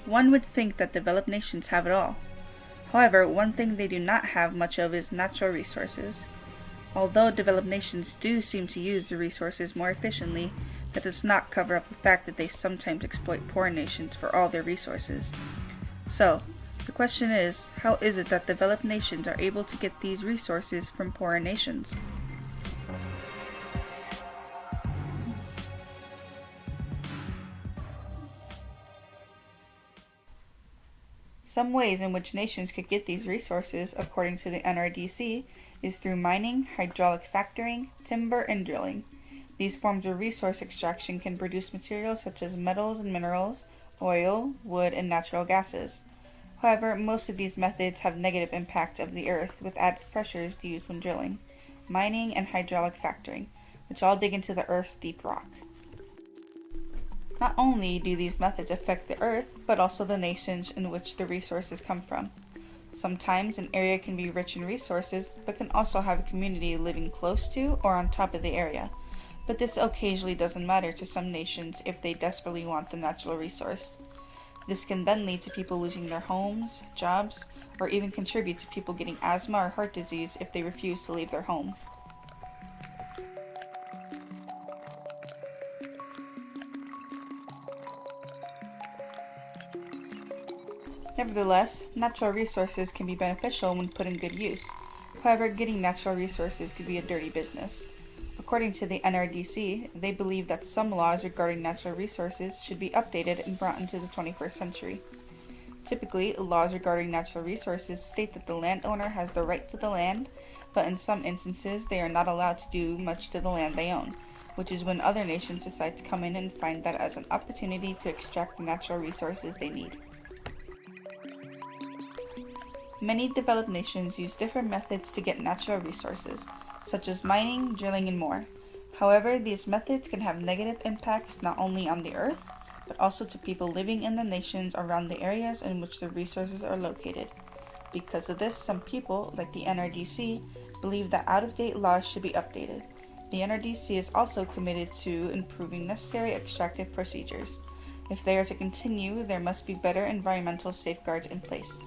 One would think that developed nations have it all. However, one thing they do not have much of is natural resources. Although developed nations do seem to use the resources more efficiently, that does not cover up the fact that they sometimes exploit poor nations for all their resources. So, the question is, how is it that developed nations are able to get these resources from poorer nations? Some ways in which nations could get these resources, according to the NRDC, is through mining, hydraulic fracturing, timber, and drilling. These forms of resource extraction can produce materials such as metals and minerals, oil, wood, and natural gases. However, most of these methods have negative impact of the earth with added pressures used when drilling, mining, and hydraulic fracturing, which all dig into the earth's deep rock. Not only do these methods affect the earth, but also the nations in which the resources come from. Sometimes an area can be rich in resources, but can also have a community living close to or on top of the area. But this occasionally doesn't matter to some nations if they desperately want the natural resource. This can then lead to people losing their homes, jobs, or even contribute to people getting asthma or heart disease if they refuse to leave their home. Nevertheless, natural resources can be beneficial when put in good use. However, getting natural resources could be a dirty business. According to the NRDC, they believe that some laws regarding natural resources should be updated and brought into the 21st century. Typically, laws regarding natural resources state that the landowner has the right to the land, but in some instances they are not allowed to do much to the land they own, which is when other nations decide to come in and find that as an opportunity to extract the natural resources they need. Many developed nations use different methods to get natural resources, such as mining, drilling, and more. However, these methods can have negative impacts not only on the earth, but also to people living in the nations around the areas in which the resources are located. Because of this, some people, like the NRDC, believe that out-of-date laws should be updated. The NRDC is also committed to improving necessary extractive procedures. If they are to continue, there must be better environmental safeguards in place.